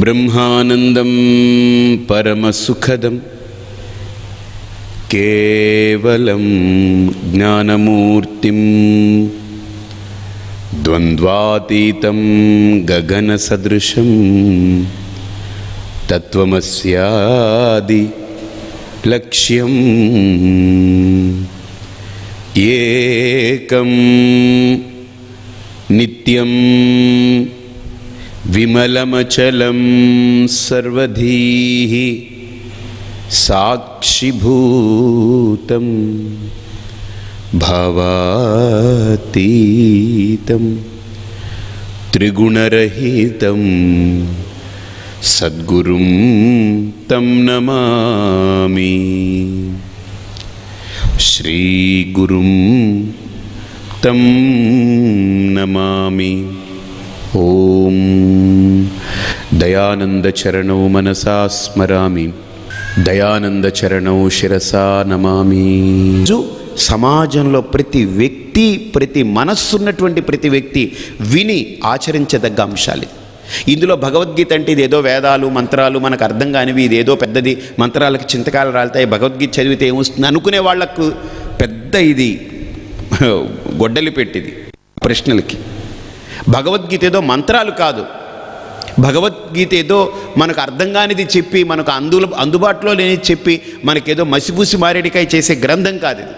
బ్రహ్మానందం పరమసుఖదం కేవలం జ్ఞానమూర్తిం ద్వంద్వాతీతం గగనసదృశం తత్వమస్యాది లక్ష్యం ఏకం నిత్యం విమలమచలం సర్వధీః సాక్షిభూతం భావాతీతం త్రిగుణరహితం సద్గురుం తం నమామి. శ్రీగురుం తం నమామి. ఓం దయానందచరణౌ మనసా స్మరామి, దయానందచరణౌ శిరసా నమామి. సమాజంలో ప్రతి వ్యక్తి, ప్రతి మనస్సున్నటువంటి ప్రతి వ్యక్తి విని ఆచరించదగ్గ అంశాలు. ఇందులో భగవద్గీత అంటే ఇదేదో వేదాలు మంత్రాలు మనకు అర్థం కానివి, ఇదేదో పెద్దది, మంత్రాలకు చింతకాలు రాలుతాయి, భగవద్గీత చదివితే ఏమొస్తుంది అనుకునే వాళ్లకు పెద్ద ఇది గొడ్డలి పెట్టింది ప్రశ్నలకి. భగవద్గీత ఏదో మంత్రాలు కాదు, భగవద్గీత ఏదో మనకు అర్థం కానిది చెప్పి, మనకు అందుబాటులో లేనిది చెప్పి మనకేదో మసిపూసి మారేడికాయ చేసే గ్రంథం కాదు ఇది.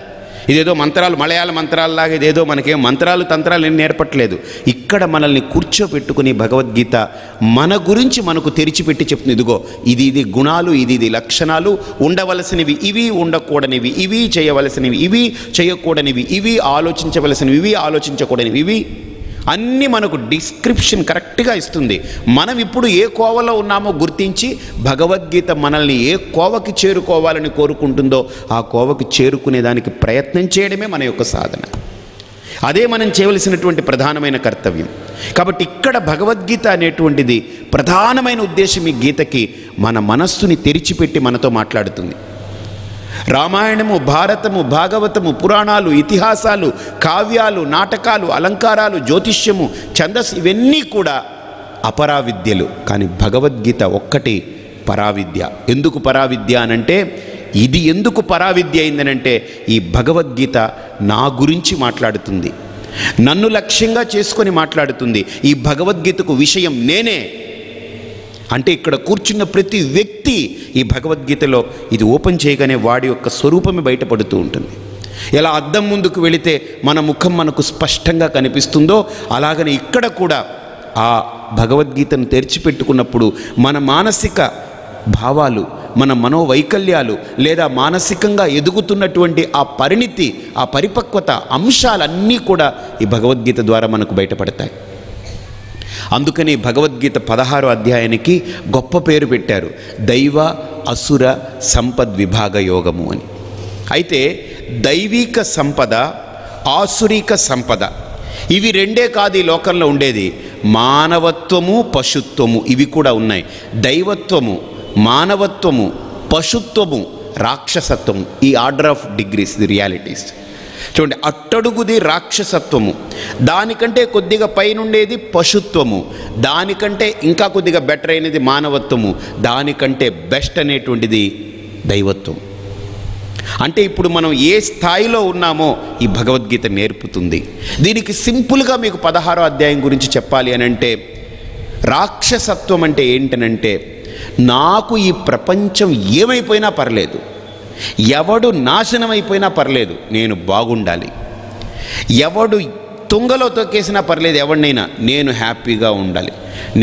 ఇదేదో మంత్రాలు, మలయాళ మంత్రాలలాగా ఇదేదో మనకేం మంత్రాలు తంత్రాలు ఏం నేర్పట్లేదు. ఇక్కడ మనల్ని కూర్చోపెట్టుకుని భగవద్గీత మన గురించి మనకు తెరిచిపెట్టి చెప్తుంది. ఇదిగో ఇది గుణాలు, ఇది లక్షణాలు, ఉండవలసినవి ఇవి, ఉండకూడనివి ఇవి, చేయవలసినవి ఇవి, చేయకూడనివి ఇవి, ఆలోచించవలసినవి ఇవి, ఆలోచించకూడనివి ఇవి, అన్నీ మనకు డిస్క్రిప్షన్ కరెక్ట్గా ఇస్తుంది. మనం ఇప్పుడు ఏ కోవలో ఉన్నామో గుర్తించి భగవద్గీత మనల్ని ఏ కోవకి చేరుకోవాలని కోరుకుంటుందో ఆ కోవకి చేరుకునే దానికి ప్రయత్నం చేయడమే మన యొక్క సాధన. అదే మనం చేయవలసినటువంటి ప్రధానమైన కర్తవ్యం. కాబట్టి ఇక్కడ భగవద్గీత అనేటువంటిది ప్రధానమైన ఉద్దేశం. ఈ గీతకి మన మనస్సుని తెరిచిపెట్టి మనతో మాట్లాడుతుంది. రామాయణము, భారతము, భాగవతము, పురాణాలు, ఇతిహాసాలు, కావ్యాలు, నాటకాలు, అలంకారాలు, జ్యోతిష్యము, ఛందస్సు ఇవన్నీ కూడా అపరావిద్యలు. కానీ భగవద్గీత ఒక్కటి పరావిద్య. ఎందుకు పరావిద్య అనంటే, ఇది ఎందుకు పరావిద్య అయిందనంటే, ఈ భగవద్గీత నా గురించి మాట్లాడుతుంది, నన్ను లక్ష్యంగా చేసుకొని మాట్లాడుతుంది. ఈ భగవద్గీతకు విషయం నేనే. అంటే ఇక్కడ కూర్చున్న ప్రతి వ్యక్తి ఈ భగవద్గీతలో ఇది ఓపెన్ చేయగానే వాడి యొక్క స్వరూపమే బయటపడుతూ ఉంటుంది. ఎలా అద్దం ముందుకు వెళితే మన ముఖం మనకు స్పష్టంగా కనిపిస్తుందో అలాగనే ఇక్కడ కూడా ఆ భగవద్గీతను తెరిచిపెట్టుకున్నప్పుడు మన మానసిక భావాలు, మన మనోవైకల్యాలు లేదా మానసికంగా ఎదుగుతున్నటువంటి ఆ పరిణితి, ఆ పరిపక్వత అంశాలన్నీ కూడా ఈ భగవద్గీత ద్వారా మనకు బయటపడతాయి. అందుకని భగవద్గీత 16వ అధ్యాయానికి గొప్ప పేరు పెట్టారు, దైవ అసుర సంపద్ విభాగ యోగము అని. అయితే దైవిక సంపద, ఆసురిక సంపద ఇవి రెండే కాదు ఈ లోకంలో ఉండేది. మానవత్వము, పశుత్వము ఇవి కూడా ఉన్నాయి. దైవత్వము, మానవత్వము, పశుత్వము, రాక్షసత్వము, ఈ order of degrees, the realities. చూడండి, అట్టడుగుది రాక్షసత్వము, దానికంటే కొద్దిగా పైనుండేది పశుత్వము, దానికంటే ఇంకా కొద్దిగా బెటర్ అయినది మానవత్వము, దానికంటే బెస్ట్ అనేటువంటిది దైవత్వం. అంటే ఇప్పుడు మనం ఏ స్థాయిలో ఉన్నామో ఈ భగవద్గీత నేర్పుతుంది. దీనికి సింపుల్గా మీకు 16వ అధ్యాయం గురించి చెప్పాలి అని అంటే, రాక్షసత్వం అంటే ఏంటనంటే, నాకు ఈ ప్రపంచం ఏమైపోయినా పర్లేదు, ఎవడు నాశనమైపోయినా పర్లేదు, నేను బాగుండాలి. ఎవడు తుంగలో తొక్కేసినా పర్లేదు, ఎవడినైనా నేను హ్యాపీగా ఉండాలి,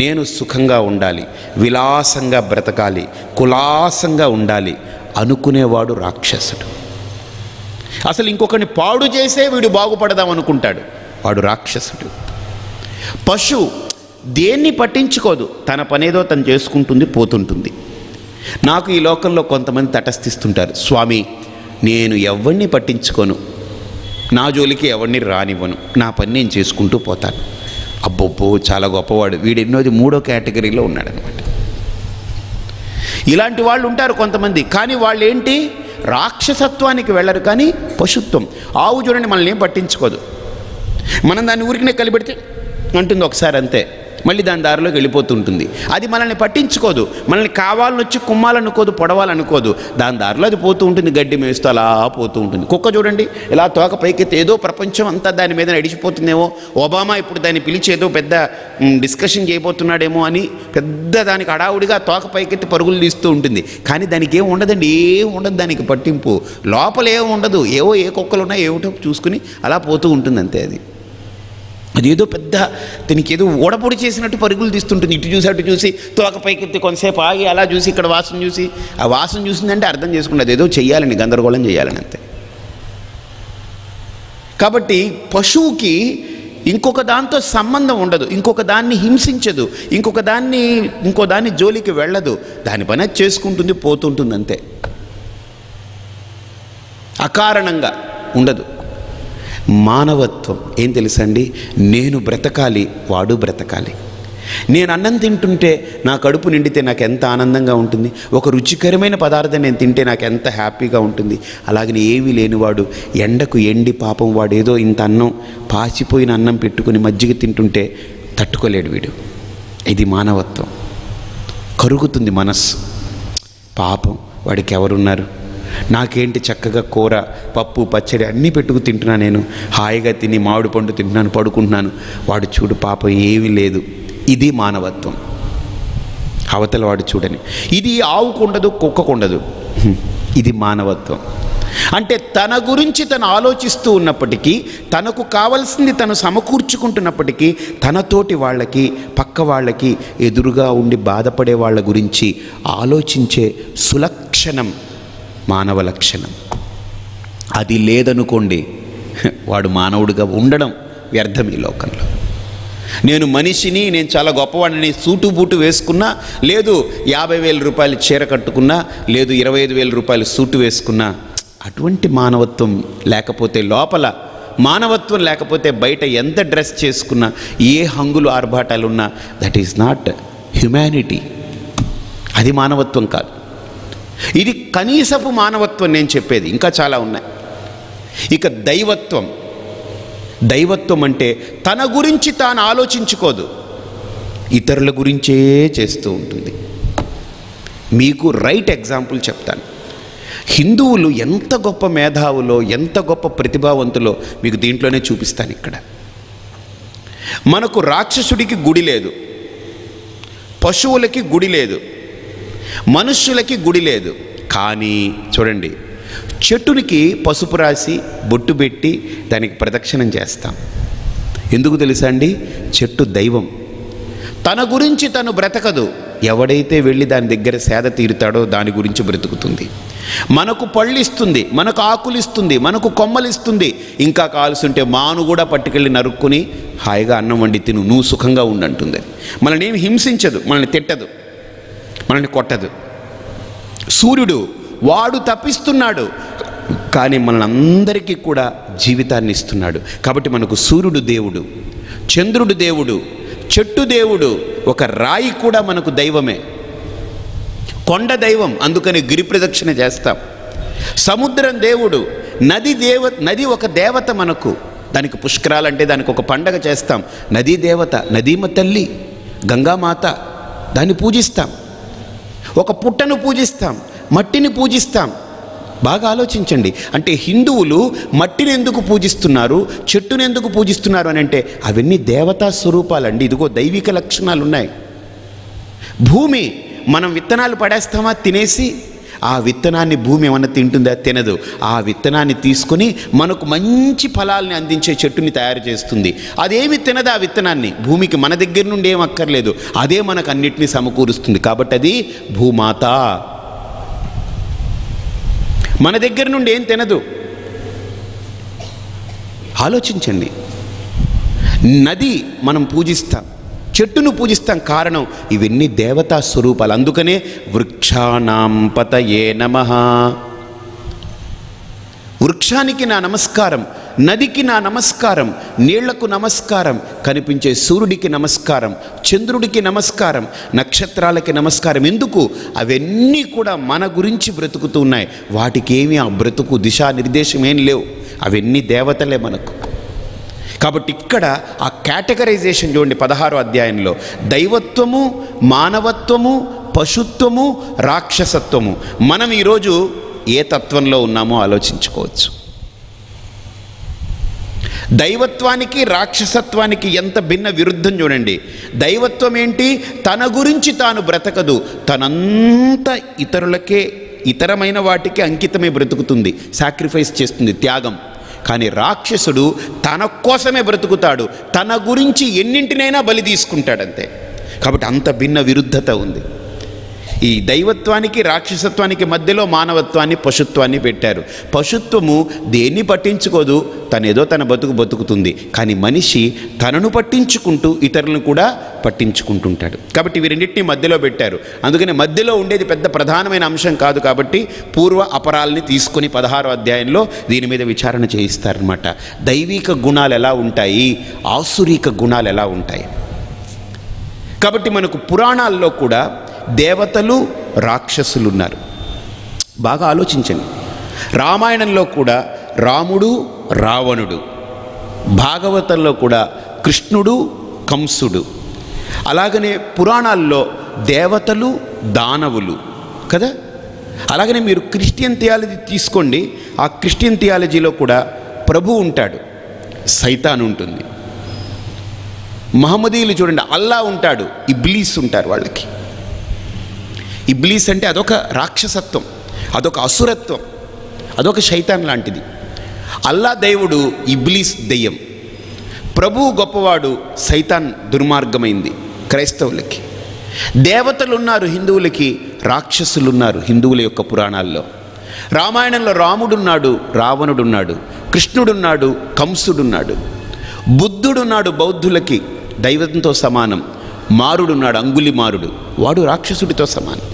నేను సుఖంగా ఉండాలి, విలాసంగా బ్రతకాలి, కులాసంగా ఉండాలి అనుకునేవాడు రాక్షసుడు. అసలు ఇంకొకరిని పాడు చేసే వీడు బాగుపడదాం అనుకుంటాడు, వాడు రాక్షసుడు. పశు దేన్ని పట్టించుకోదు, తన పనేదో తను చేసుకుంటుంది, పోతుంటుంది. నాకు ఈ లోకంలో కొంతమంది తటస్థిస్తుంటారు, స్వామి నేను ఎవరిని పట్టించుకోను, నా జోలికి ఎవరిని రానివ్వను, నా పని నేను చేసుకుంటూ పోతాను. అబ్బొబ్బో చాలా గొప్పవాడు, వీడు ఎన్నోది 3వ కేటగిరీలో ఉన్నాడనమాట. ఇలాంటి వాళ్ళు ఉంటారు కొంతమంది. కానీ వాళ్ళు ఏంటి, రాక్షసత్వానికి వెళ్ళరు, కానీ పశుత్వం. ఆవు చూడండి మనల్ని ఏం పట్టించుకోదు, మనం దాన్ని ఊరికినే కలిపెడితే అంటుంది ఒకసారి అంతే, మళ్ళీ దాని దారిలోకి వెళ్ళిపోతుంటుంది. అది మనల్ని పట్టించుకోదు, మనల్ని కావాలని వచ్చి కుమ్మాలనుకోదు, పొడవాలనుకోదు. దాని దారిలో అది పోతూ ఉంటుంది, గడ్డి మేస్తూ అలా పోతూ ఉంటుంది. కుక్క చూడండి, ఇలా తోక పైకెత్తి ఏదో ప్రపంచం అంతా దాని మీద నడిచిపోతుందేమో, ఒబామా ఇప్పుడు దాన్ని పిలిచి ఏదో పెద్ద డిస్కషన్ చేయబోతున్నాడేమో అని పెద్ద దానికి హడావుడిగా తోక పైకెత్తి పరుగులు తీస్తూ ఉంటుంది. కానీ దానికి ఏం ఉండదండి, ఏం ఉండదు దానికి పట్టింపు, లోపల ఏం ఉండదు. ఏవో ఏ కుక్కలు ఉన్నాయో ఏమిటో చూసుకుని అలా పోతూ ఉంటుంది అంతే. అది ఏదో పెద్ద దీనికి ఏదో ఓడపొడి చేసినట్టు పరుగులు తీస్తుంటుంది. ఇటు చూసి అటు చూసి తోక పైకెత్తి కొంతసేపు ఆగి అలా చూసి ఇక్కడ వాసన చూసి, ఆ వాసన చూసిందంటే అర్థం చేసుకుంటే అది ఏదో చెయ్యాలని, గందరగోళం చేయాలని అంతే. కాబట్టి పశువుకి ఇంకొక దాంతో సంబంధం ఉండదు, ఇంకొక దాన్ని హింసించదు, ఇంకో దాన్ని జోలికి వెళ్ళదు. దాని పని అది చేసుకుంటుంది, పోతుంటుంది అంతే. అకారణంగా ఉండదు. మానవత్వం ఏం తెలుసండి? నేను బ్రతకాలి, వాడు బ్రతకాలి. నేను అన్నం తింటుంటే నా కడుపు నిండితే నాకు ఎంత ఆనందంగా ఉంటుంది, ఒక రుచికరమైన పదార్థం నేను తింటే నాకు ఎంత హ్యాపీగా ఉంటుంది. అలాగని ఏమీ లేనివాడు ఎండకు ఎండి పాపం వాడు ఏదో ఇంత అన్నం, పాచిపోయిన అన్నం పెట్టుకుని మజ్జిగ తింటుంటే తట్టుకోలేడు వీడు. ఇది మానవత్వం. కరుగుతుంది మనస్సు. పాపం వాడికి ఎవరున్నారు, నాకేంటి చక్కగా కూర పప్పు పచ్చడి అన్నీ పెట్టుకు తింటున్నా, నేను హాయిగా తిని మామిడి పండు తింటున్నాను, పడుకుంటున్నాను, వాడు చూడు పాపం ఏమీ లేదు. ఇది మానవత్వం. అవతల వాడు చూడని. ఇది ఆవుకుండదు, కుక్కకుండదు. ఇది మానవత్వం. అంటే తన గురించి తను ఆలోచిస్తూ ఉన్నప్పటికీ, తనకు కావలసింది తను సమకూర్చుకుంటున్నప్పటికీ, తనతోటి వాళ్ళకి, పక్క వాళ్ళకి, ఎదురుగా ఉండి బాధపడే వాళ్ళ గురించి ఆలోచించే సులక్షణం మానవ లక్షణం. అది లేదనుకోండి, వాడు మానవుడిగా ఉండడం వ్యర్థం ఈ లోకంలో. నేను మనిషిని, నేను చాలా గొప్పవాడిని, సూటు బూటు వేసుకున్నా, లేదు 50,000 రూపాయలు చీర కట్టుకున్నా, లేదు 25,000 రూపాయలు సూటు వేసుకున్నా, అటువంటి మానవత్వం లేకపోతే, లోపల మానవత్వం లేకపోతే బయట ఎంత డ్రెస్ చేసుకున్నా, ఏ హంగులు ఆర్భాటాలున్నా, దట్ ఈజ్ నాట్ హ్యుమానిటీ. అది మానవత్వం కాదు. ఇది కనీసపు మానవత్వం నేను చెప్పేది, ఇంకా చాలా ఉన్నాయి. ఇక దైవత్వం అంటే తన గురించి తాను ఆలోచించుకోదు, ఇతరుల గురించే చేస్తూ ఉంటుంది. మీకు రైట్ ఎగ్జాంపుల్ చెప్తాను. హిందువులు ఎంత గొప్ప మేధావులో, ఎంత గొప్ప ప్రతిభావంతులో మీకు దీంట్లోనే చూపిస్తాను. ఇక్కడ మనకు రాక్షసుడికి గుడి లేదు, పశువులకి గుడి లేదు, మనుష్యులకి గుడి లేదు. కానీ చూడండి, చెట్టునికి పసుపు రాసి బొట్టు పెట్టి దానికి ప్రదక్షిణం చేస్తాం. ఎందుకు తెలుసా అండి? చెట్టు దైవం. తన గురించి తను బ్రతకదు. ఎవడైతే వెళ్ళి దాని దగ్గర సేద తీరుతాడో దాని గురించి బ్రతుకుతుంది. మనకు పళ్ళు ఇస్తుంది, మనకు ఆకులు ఇస్తుంది, మనకు కొమ్మలు ఇస్తుంది. ఇంకా కావాల్సింటే మాను కూడా పట్టుకెళ్ళి నరుక్కుని హాయిగా అన్నం వండి తిను, నువ్వు సుఖంగా ఉండంటుంది. మనల్ని ఏమి హింసించదు, మనల్ని తిట్టదు, మనల్ని కొట్టదు. సూర్యుడు వాడు తప్పిస్తున్నాడు, కానీ మనందరికీ కూడా జీవితాన్ని ఇస్తున్నాడు. కాబట్టి మనకు సూర్యుడు దేవుడు, చంద్రుడు దేవుడు, చెట్టు దేవుడు, ఒక రాయి కూడా మనకు దైవమే. కొండ దైవం, అందుకని గిరి ప్రదక్షిణ చేస్తాం. సముద్రం దేవుడు, నది ఒక దేవత మనకు. దానికి పుష్కరాలంటే దానికి ఒక పండగ చేస్తాం. నదీ దేవత, నదీమ తల్లి గంగామాత, దాన్ని పూజిస్తాం. ఒక పుట్టను పూజిస్తాం, మట్టిని పూజిస్తాం. బాగా ఆలోచించండి. అంటే హిందువులు మట్టిని ఎందుకు పూజిస్తున్నారు, చెట్టుని ఎందుకు పూజిస్తున్నారు అని అంటే అవన్నీ దేవతా స్వరూపాలండి. ఇదిగో దైవిక లక్షణాలు ఉన్నాయి. భూమి, మనం విత్తనాలు పడేస్తామా తినేసి, ఆ విత్తనాన్ని భూమి ఏమన్నా తింటుందా? తినదు. ఆ విత్తనాన్ని తీసుకొని మనకు మంచి ఫలాల్ని అందించే చెట్టుని తయారు చేస్తుంది. అదేమి తినదు ఆ విత్తనాన్ని. భూమికి మన దగ్గర నుండి ఏం అక్కర్లేదు, అదే మనకు అన్నిటినీ సమకూరుస్తుంది. కాబట్టి అది భూమాత. మన దగ్గర నుండి ఏం తినదు. ఆలోచించండి. నది మనం పూజిస్తాం, చెట్టును పూజిస్తాం. కారణం ఇవన్నీ దేవతా స్వరూపాలు. అందుకనే వృక్షాణాం పతయే నమః. వృక్షానికి నా నమస్కారం, నదికి నా నమస్కారం, నీళ్లకు నమస్కారం, కనిపించే సూర్యుడికి నమస్కారం, చంద్రుడికి నమస్కారం, నక్షత్రాలకి నమస్కారం. ఎందుకు? అవన్నీ కూడా మన గురించి బ్రతుకుతూ ఉన్నాయి. వాటికి ఏమీ ఆ బ్రతుకు దిశానిర్దేశం ఏం లేవు. అవన్నీ దేవతలే మనకు. కాబట్టి ఇక్కడ ఆ కేటగరైజేషన్ చూడండి 16వ అధ్యాయంలో దైవత్వము, మానవత్వము, పశుత్వము, రాక్షసత్వము. మనం ఈరోజు ఏ తత్వంలో ఉన్నామో ఆలోచించుకోవచ్చు. దైవత్వానికి రాక్షసత్వానికి ఎంత భిన్న విరుద్ధం చూడండి. దైవత్వం ఏంటి? తన గురించి తాను బ్రతకదు, తనంతా ఇతరులకే, ఇతరమైన వాటికి అంకితమే బ్రతుకుతుంది, సాక్రిఫైస్ చేస్తుంది, త్యాగం. కానీ రాక్షసుడు తన కోసమే బ్రతుకుతాడు, తన గురించి ఎన్నింటినైనా బలి తీసుకుంటాడంతే. కాబట్టి అంత భిన్న విరుద్ధత ఉంది. ఈ దైవత్వానికి రాక్షసత్వానికి మధ్యలో మానవత్వాన్ని, పశుత్వాన్ని పెట్టారు. పశుత్వము దేన్ని పట్టించుకోదు, తనేదో తన బతుకుతుంది. కానీ మనిషి తనను పట్టించుకుంటూ ఇతరులను కూడా పట్టించుకుంటుంటాడు. కాబట్టి ఇవి రెండింటినీ మధ్యలో పెట్టారు. అందుకని మధ్యలో ఉండేది పెద్ద ప్రధానమైన అంశం కాదు. కాబట్టి పూర్వ అపరాల్ని తీసుకొని 16వ అధ్యాయంలో దీని మీద విచారణ చేయిస్తారనమాట. దైవిక గుణాలు ఎలా ఉంటాయి, ఆసురిక గుణాలు ఎలా ఉంటాయి. కాబట్టి మనకు పురాణాల్లో కూడా దేవతలు, రాక్షసులు ఉన్నారు. బాగా ఆలోచించండి. రామాయణంలో కూడా రాముడు, రావణుడు, భాగవతంలో కూడా కృష్ణుడు, కంసుడు. అలాగనే పురాణాల్లో దేవతలు, దానవులు కదా. అలాగనే మీరు క్రిస్టియన్ థియాలజీ తీసుకోండి. ఆ క్రిస్టియన్ థియాలజీలో కూడా ప్రభు ఉంటాడు, సైతాన్ ఉంటుంది. మహమ్మదీయులు చూడండి, అల్లా ఉంటాడు, ఇబ్లీస్ ఉంటారు. వాళ్ళకి ఇబ్లీస్ అంటే అదొక రాక్షసత్వం, అదొక అసురత్వం, అదొక శైతాన్ లాంటిది. అల్లా దేవుడు, ఇబ్లీస్ దెయ్యం. ప్రభువు గొప్పవాడు, సైతాన్ దుర్మార్గమైంది క్రైస్తవులకి. దేవతలు ఉన్నారు హిందువులకి, రాక్షసులు ఉన్నారు హిందువుల యొక్క పురాణాల్లో. రామాయణంలో రాముడున్నాడు, రావణుడున్నాడు, కృష్ణుడున్నాడు, కంసుడున్నాడు, బుద్ధుడున్నాడు బౌద్ధులకి దైవంతో సమానం. మారుడున్నాడు, అంగుళిమారుడు, వాడు రాక్షసుడితో సమానం.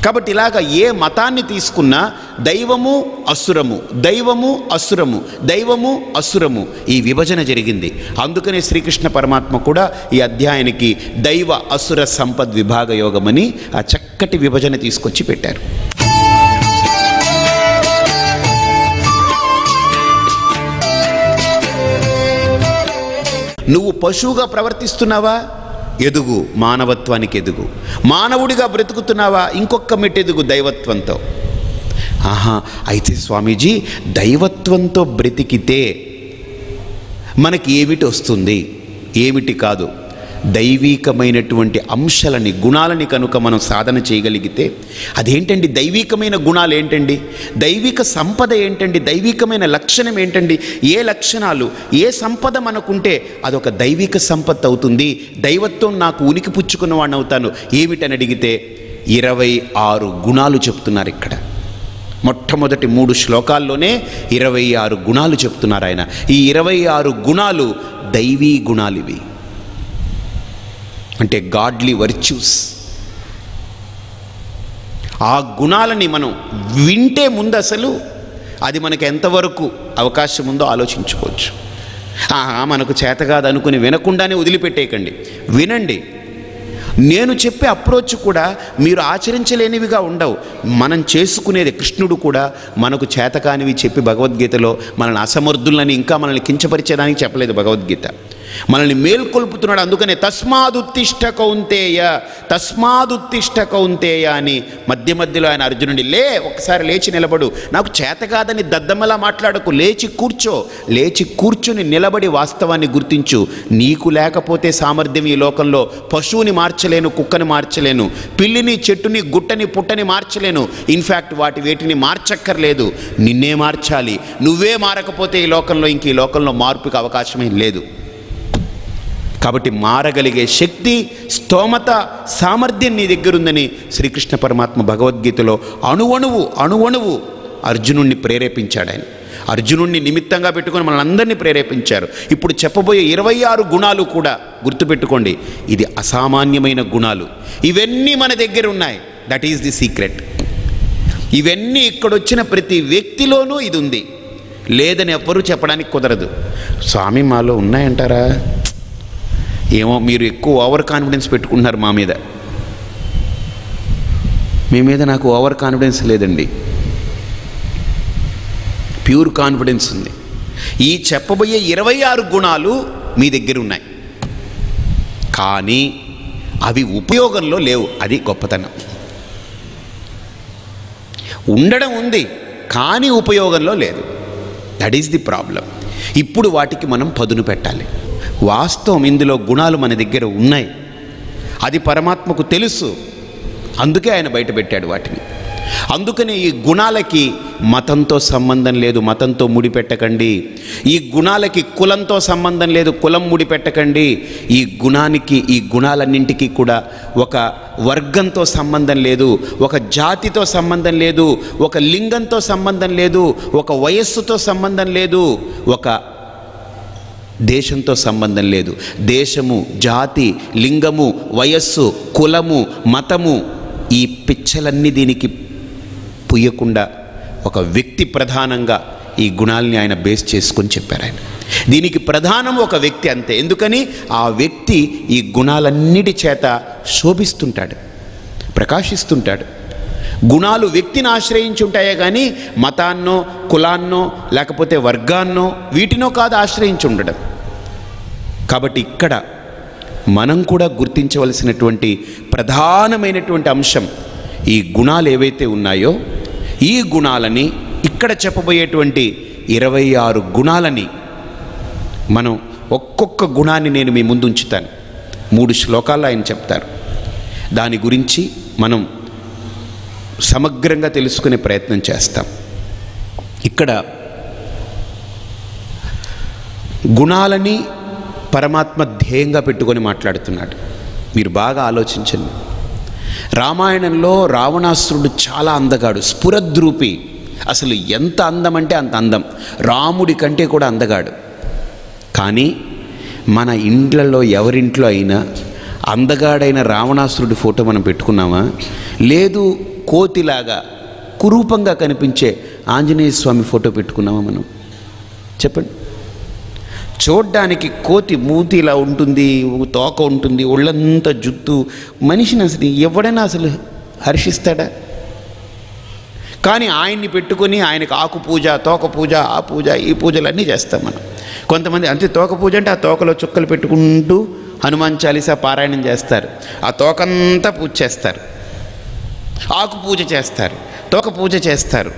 కాబట్టి ఇలాగ ఏ మతాన్ని తీసుకున్నా దైవము అసురము, దైవము అసురము, దైవము అసురము, ఈ విభజన జరిగింది. అందుకనే శ్రీకృష్ణ పరమాత్మ కూడా ఈ అధ్యాయానికి దైవ అసుర సంపద్ విభాగ యోగమని ఆ చక్కటి విభజన తీసుకొచ్చి పెట్టారు. నువ్వు పశువుగా ప్రవర్తిస్తున్నావా, ఎదుగు, మానవత్వానికి ఎదుగు. మానవుడిగా బ్రతుకుతున్నావా, ఇంకొక మెట్టు ఎదుగు దైవత్వంతో. అయితే స్వామీజీ దైవత్వంతో బ్రతికితే మనకి ఏమిటి వస్తుంది, ఏమిటి కాదు. దైవీకమైనటువంటి అంశాలని, గుణాలని కనుక మనం సాధన చేయగలిగితే, అదేంటండి దైవికమైన గుణాలు ఏంటండి, దైవిక సంపద ఏంటండి, దైవికమైన లక్షణం ఏంటండి, ఏ లక్షణాలు, ఏ సంపద మనకుంటే అదొక దైవిక సంపద అవుతుంది. దైవత్వం నాకు ఉనికి పుచ్చుకున్న వాడిని అవుతాను. ఏమిటని అడిగితే 26 గుణాలు చెప్తున్నారు ఇక్కడ. మొట్టమొదటి 3 శ్లోకాల్లోనే 26 గుణాలు చెప్తున్నారు ఆయన. ఈ 26 గుణాలు దైవీ గుణాలు. ఇవి అంటే గాడ్లీ వర్చ్యూస్. ఆ గుణాలని మనం వింటే ముందు అసలు అది మనకు ఎంతవరకు అవకాశం ఉందో ఆలోచించుకోవచ్చు. మనకు చేత కాదు అనుకుని వినకుండానే వదిలిపెట్టేయకండి, వినండి. నేను చెప్పే అప్రోచ్ కూడా మీరు ఆచరించలేనివిగా ఉండవు. మనం చేసుకునేది, కృష్ణుడు కూడా మనకు చేతకానివి చెప్పి భగవద్గీతలో మనల్ని అసమర్థులని, ఇంకా మనల్ని కించపరిచేదానికి చెప్పలేదు భగవద్గీత. మనల్ని మేల్కొల్పుతున్నాడు. అందుకనే తస్మాదుత్తిష్ట కౌంతేయ, తస్మాదుత్తిష్ట కౌంతేయ అని మధ్య మధ్యలో ఆయన అర్జునుడి, ఒకసారి లేచి నిలబడు, నాకు చేత కాదని దద్దమ్మలా మాట్లాడకు, లేచి కూర్చో, లేచి కూర్చుని నిలబడి వాస్తవాన్ని గుర్తించు. నీకు లేకపోతే సామర్థ్యం ఈ లోకంలో పశువుని మార్చలేను, కుక్కని మార్చలేను, పిల్లిని, చెట్టుని, గుట్టని, పుట్టని మార్చలేను. ఇన్ఫ్యాక్ట్ వేటిని మార్చక్కర్లేదు, నిన్నే మార్చాలి. నువ్వే మారకపోతే ఈ లోకంలో ఇంక ఈ లోకంలో మార్పుకి అవకాశమే లేదు. కాబట్టి మారగలిగే శక్తి, స్తోమత, సామర్థ్యం నీ దగ్గరుందని శ్రీకృష్ణ పరమాత్మ భగవద్గీతలో అణువణువు అర్జునుణ్ణి ప్రేరేపించాడు. ఆయన అర్జునుణ్ణి నిమిత్తంగా పెట్టుకొని మనల్ని అందరినీ ప్రేరేపించారు. ఇప్పుడు చెప్పబోయే 26 గుణాలు కూడా గుర్తుపెట్టుకోండి, ఇది అసామాన్యమైన గుణాలు. ఇవన్నీ మన దగ్గర ఉన్నాయి. That is the secret. ఇవన్నీ ఇక్కడొచ్చిన ప్రతి వ్యక్తిలోనూ ఇది ఉంది, లేదని ఎవ్వరూ చెప్పడానికి కుదరదు. స్వామి మాలో ఉన్నాయంటారా? ఏమో, మీరు ఎక్కువ ఓవర్ కాన్ఫిడెన్స్ పెట్టుకుంటున్నారు మా మీద. మీ మీద నాకు ఓవర్ కాన్ఫిడెన్స్ లేదండి, ప్యూర్ కాన్ఫిడెన్స్ ఉంది. ఈ చెప్పబోయే 26 గుణాలు మీ దగ్గర ఉన్నాయి, కానీ అవి ఉపయోగంలో లేవు. అది గొప్పతనం. ఉండడం ఉంది కానీ ఉపయోగంలో లేదు. That is the problem. ఇప్పుడు వాటికి మనం పదును పెట్టాలి. వాస్తవం ఇందులో గుణాలు మన దగ్గర ఉన్నాయి, అది పరమాత్మకు తెలుసు, అందుకే ఆయన బయట పెట్టాడు వాటిని. అందుకని ఈ గుణాలకి మతంతో సంబంధం లేదు, మతంతో ముడిపెట్టకండి. ఈ గుణాలకి కులంతో సంబంధం లేదు, కులం ముడిపెట్టకండి. ఈ గుణాలన్నింటికి కూడా ఒక వర్గంతో సంబంధం లేదు, ఒక జాతితో సంబంధం లేదు, ఒక లింగంతో సంబంధం లేదు, ఒక వయస్సుతో సంబంధం లేదు, ఒక దేశంతో సంబంధం లేదు. దేశము, జాతి, లింగము, వయస్సు, కులము, మతము, ఈ పిచ్చలన్నీ దీనికి పుయ్యకుండా ఒక వ్యక్తి ప్రధానంగా ఈ గుణాలని ఆయన బేస్ చేసుకొని చెప్పారు. ఆయన దీనికి ప్రధానం ఒక వ్యక్తి అంతే. ఎందుకని ఆ వ్యక్తి ఈ గుణాలన్నిటి చేత శోభిస్తుంటాడు, ప్రకాశిస్తుంటాడు. గుణాలు వ్యక్తిని ఆశ్రయించి ఉంటాయే కానీ మతాన్నో, కులాన్నో, లేకపోతే వర్గాన్నో, వీటినో కాదు ఆశ్రయించి ఉండడం. కాబట్టి ఇక్కడ మనం కూడా గుర్తించవలసినటువంటి ప్రధానమైనటువంటి అంశం ఈ గుణాలు ఏవైతే ఉన్నాయో ఈ గుణాలని, ఇక్కడ చెప్పబోయేటువంటి 26 గుణాలని మనం ఒక్కొక్క గుణాన్ని నేను మీ ముందు ఉంచుతాను. 3 శ్లోకాల్లో ఆయన చెప్తారు. దాని గురించి మనం సమగ్రంగా తెలుసుకునే ప్రయత్నం చేస్తాం. ఇక్కడ గుణాలని పరమాత్మ ధ్యేయంగా పెట్టుకొని మాట్లాడుతున్నాడు. మీరు బాగా ఆలోచించండి. రామాయణంలో రావణాసురుడు చాలా అందగాడు, స్ఫురద్రూపి. అసలు ఎంత అందం అంటే అంత అందం, రాముడి కంటే కూడా అందగాడు. కానీ మన ఇండ్లలో ఎవరింట్లో అయినా అందగాడైన రావణాసురుడి ఫోటో మనం పెట్టుకున్నామా? లేదు కోతిలాగా కురూపంగా కనిపించే ఆంజనేయ స్వామి ఫోటో పెట్టుకున్నామా మనం? చెప్పండి. చూడ్డానికి కోతి మూతి ఇలా ఉంటుంది, తోక ఉంటుంది, ఒళ్ళంతా జుత్తు. మనిషిని అసలు ఎవడైనా అసలు హర్షిస్తాడా? కానీ ఆయన్ని పెట్టుకొని ఆయనకు ఆకు పూజ, తోక పూజ, ఆ పూజ, ఈ పూజలు అన్నీ చేస్తాం మనం. కొంతమంది అంతే, తోక పూజ అంటే ఆ తోకలో చుక్కలు పెట్టుకుంటూ హనుమాన్ చాలీసా పారాయణం చేస్తారు, ఆ తోకంతా పూజ చేస్తారు. ఆకు పూజ చేస్తారు, తోక పూజ చేస్తారు.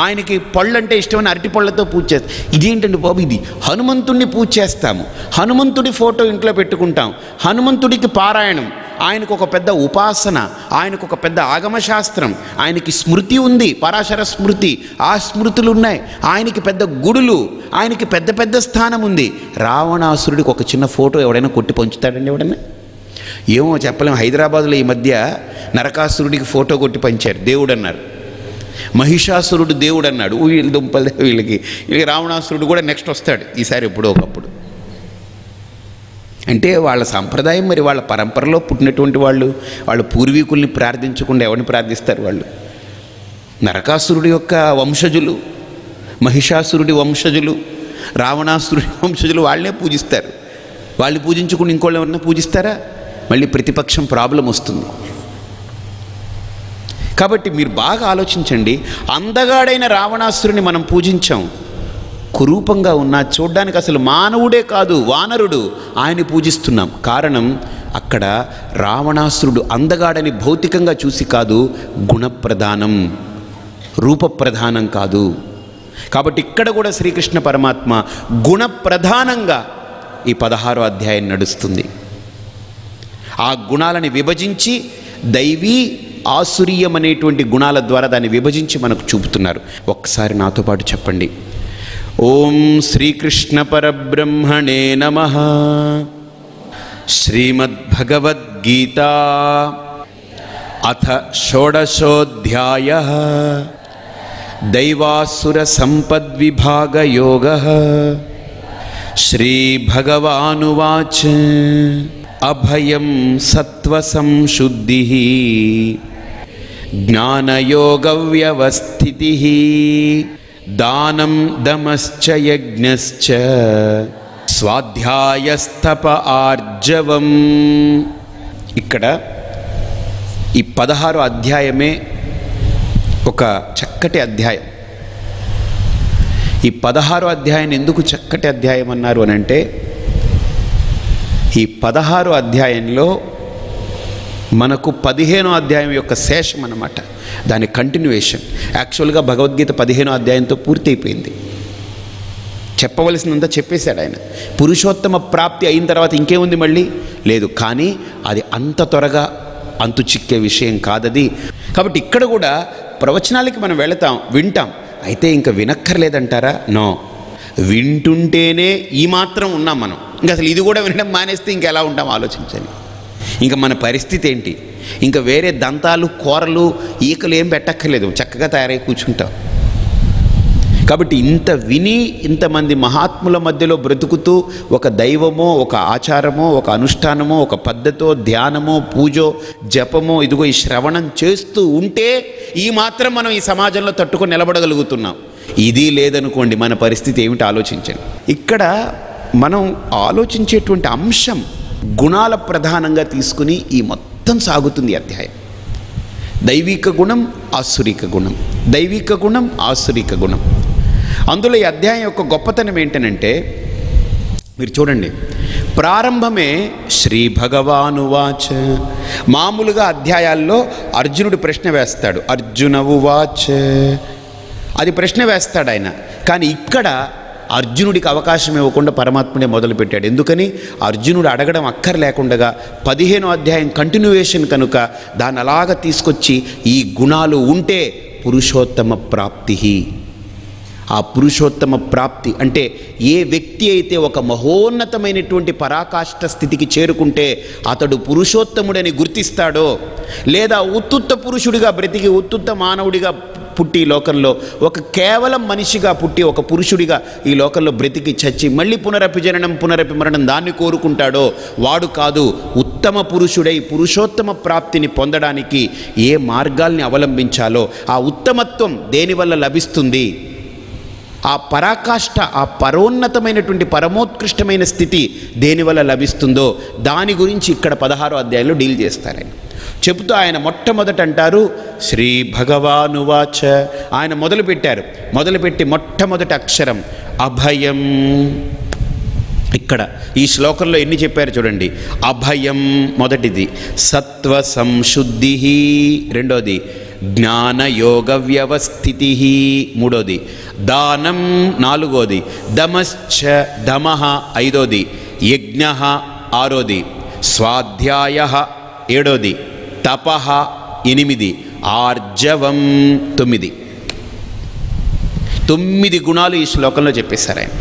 ఆయనకి పళ్ళు అంటే ఇష్టమైన అరటి పళ్ళతో పూజ చేస్తాం. ఇదేంటండి బాబు, ఇది హనుమంతుడిని పూజ చేస్తాము, హనుమంతుడి ఫోటో ఇంట్లో పెట్టుకుంటాం, హనుమంతుడికి పారాయణం, ఆయనకు ఒక పెద్ద ఉపాసన, ఆయనకు ఒక పెద్ద ఆగమశాస్త్రం, ఆయనకి స్మృతి ఉంది, పరాశర స్మృతి, ఆ స్మృతులు ఉన్నాయి, ఆయనకి పెద్ద గుడులు, ఆయనకి పెద్ద పెద్ద స్థానం ఉంది. రావణాసురుడికి ఒక చిన్న ఫోటో ఎవడైనా కొట్టి పంచుతాడండి? ఎవడైనా ఏమో చెప్పలేం. హైదరాబాద్లో ఈ మధ్య నరకాసురుడికి ఫోటో కొట్టి పంచారు, దేవుడు అన్నారు. మహిషాసురుడు దేవుడు అన్నాడు. వీళ్ళు దుంపలు, వీళ్ళకి రావణాసురుడు కూడా నెక్స్ట్ వస్తాడు ఈసారి ఎప్పుడో ఒకప్పుడు. అంటే వాళ్ళ సంప్రదాయం, మరి వాళ్ళ పరంపరలో పుట్టినటువంటి వాళ్ళ పూర్వీకుల్ని ప్రార్థించకుండా ఎవరిని ప్రార్థిస్తారు? వాళ్ళు నరకాసురుడి యొక్క వంశజులు, మహిషాసురుడి వంశజులు, రావణాసురుడి వంశజులు, వాళ్ళనే పూజిస్తారు. వాళ్ళు పూజించుకుని ఇంకోళ్ళు ఎవరన్నా పూజిస్తారా? మళ్ళీ ప్రతిపక్షం ప్రాబ్లం వస్తుంది. కాబట్టి మీరు బాగా ఆలోచించండి. అందగాడైన రావణాసురుని మనం పూజించాం, కురూపంగా ఉన్నా, చూడ్డానికి అసలు మానవుడే కాదు, వానరుడు, ఆయన్ని పూజిస్తున్నాం. కారణం అక్కడ రావణాసురుడు అందగాడని భౌతికంగా చూసి కాదు, గుణప్రధానం, రూపప్రధానం కాదు. కాబట్టి ఇక్కడ కూడా శ్రీకృష్ణ పరమాత్మ గుణప్రధానంగా ఈ 16వ అధ్యాయం నడుస్తుంది. ఆ గుణాలని విభజించి దైవీ, ఆసురీయం అనేటువంటి గుణాల ద్వారా దాన్ని విభజించి మనకు చూపుతున్నారు. ఒక్కసారి నాతో పాటు చెప్పండి. ఓం శ్రీకృష్ణ పరబ్రహ్మణే నమః. శ్రీమద్భగవద్గీత అథ షోడశోऽధ్యాయః. దైవాసుర సంపద్విభాగయోగః. శ్రీభగవానువాచ అభయం సత్వసంశుద్ధిః జ్ఞానయోగవ్యవస్థితిః దానం దమశ్చ యజ్ఞశ్చ స్వాధ్యాయస్తప ఆర్జవం. ఇక్కడ ఈ 16వ అధ్యాయమే ఒక చక్కటి అధ్యాయం. ఈ 16వ అధ్యాయాన్ని ఎందుకు చక్కటి అధ్యాయం అన్నారు అని అంటే, ఈ 16వ అధ్యాయంలో మనకు 15వ అధ్యాయం యొక్క శేషం అన్నమాట, దాని కంటిన్యూయేషన్. యాక్చువల్గా భగవద్గీత 15వ అధ్యాయంతో పూర్తి అయిపోయింది. చెప్పవలసినంత చెప్పేశాడు ఆయన. పురుషోత్తమ ప్రాప్తి అయిన తర్వాత ఇంకేముంది మళ్ళీ లేదు. కానీ అది అంత త్వరగా అంతు చిక్కే విషయం కాదది. కాబట్టి ఇక్కడ కూడా ప్రవచనాలకి మనం వెళతాం, వింటాం, అయితే ఇంకా వినక్కర్లేదంటారా? నో, వింటుంటేనే ఈ మాత్రం ఉన్నాం మనం. ఇంకా అసలు ఇది కూడా వినడం మానేస్తే ఇంకెలా ఉంటాం ఆలోచించండి. ఇంకా మన పరిస్థితి ఏంటి? ఇంకా వేరే దంతాలు, కూరలు, ఈకలు ఏం పెట్టక్కర్లేదు, చక్కగా తయారై కూర్చుంటాం. కాబట్టి ఇంత విని ఇంతమంది మహాత్ముల మధ్యలో బ్రతుకుతూ ఒక దైవమో, ఒక ఆచారమో, ఒక అనుష్ఠానమో, ఒక పద్ధతో, ధ్యానమో, పూజో, జపమో, ఇదిగో ఈ శ్రవణం చేస్తూ ఉంటే ఈ మాత్రం మనం ఈ సమాజంలో తట్టుకొని నిలబడగలుగుతున్నాం. ఇది లేదనుకోండి మన పరిస్థితి ఏమిటి ఆలోచించండి. ఇక్కడ మనం ఆలోచించేటువంటి అంశం గుణాల ప్రధానంగా తీసుకుని ఈ మొత్తం సాగుతుంది అధ్యాయం. దైవిక గుణం, ఆసురిక గుణం, దైవిక గుణం, ఆసురిక గుణం. అందులో ఈ అధ్యాయం యొక్క గొప్పతనం ఏంటనంటే, మీరు చూడండి, ప్రారంభమే శ్రీ భగవానువాచ. మామూలుగా అధ్యాయాల్లో అర్జునుడు ప్రశ్న వేస్తాడు, అర్జున ఉవాచ, అది ప్రశ్న వేస్తాడు ఆయన. కానీ ఇక్కడ అర్జునుడికి అవకాశం ఇవ్వకుండా పరమాత్ముడే మొదలుపెట్టాడు. ఎందుకని? అర్జునుడు అడగడం అక్కర్లేకుండా 15వ అధ్యాయం కంటిన్యూయేషన్ కనుక దాన్ని అలాగా తీసుకొచ్చి ఈ గుణాలు ఉంటే పురుషోత్తమ ప్రాప్తి. ఆ పురుషోత్తమ ప్రాప్తి అంటే ఏ వ్యక్తి అయితే ఒక మహోన్నతమైనటువంటి పరాకాష్ఠ స్థితికి చేరుకుంటే అతడు పురుషోత్తముడని గుర్తిస్తాడో, లేదా ఉత్తుత్త పురుషుడిగా బ్రతికి ఉత్తుత్త మానవుడిగా పుట్టి లోకంలో ఒక కేవలం మనిషిగా పుట్టి ఒక పురుషుడిగా ఈ లోకంలో బ్రతికి చచ్చి మళ్ళీ పునరపి జననం పునరపి మరణం దాన్ని కోరుకుంటాడో వాడు కాదు. ఉత్తమ పురుషుడై పురుషోత్తమ ప్రాప్తిని పొందడానికి ఏ మార్గాల్ని అవలంబించాలో, ఆ ఉత్తమత్వం దేనివల్ల లభిస్తుంది, ఆ పరాకాష్ఠ, ఆ పరోన్నతమైనటువంటి పరమోత్కృష్టమైన స్థితి దేనివల్ల లభిస్తుందో దాని గురించి ఇక్కడ 16వ అధ్యాయంలో డీల్ చేస్తారని చెబుతూ ఆయన మొట్టమొదట అంటారు శ్రీ భగవానువాచ. ఆయన మొదలుపెట్టి మొట్టమొదటి అక్షరం అభయం. ఇక్కడ ఈ శ్లోకంలో ఎన్ని చెప్పారు చూడండి. అభయం మొదటిది, సత్వ సంశుద్ధి రెండోది, జ్ఞానయోగ వ్యవస్థితి మూడోది, దానం నాలుగోది, దమశ్చ దమః ఐదోది, యజ్ఞ ఆరోది, స్వాధ్యాయ ఏడోది, తపః 8, ఆర్జవం 9. 9 గుణాలు ఈ శ్లోకంలో చెప్పేశారు ఆయన.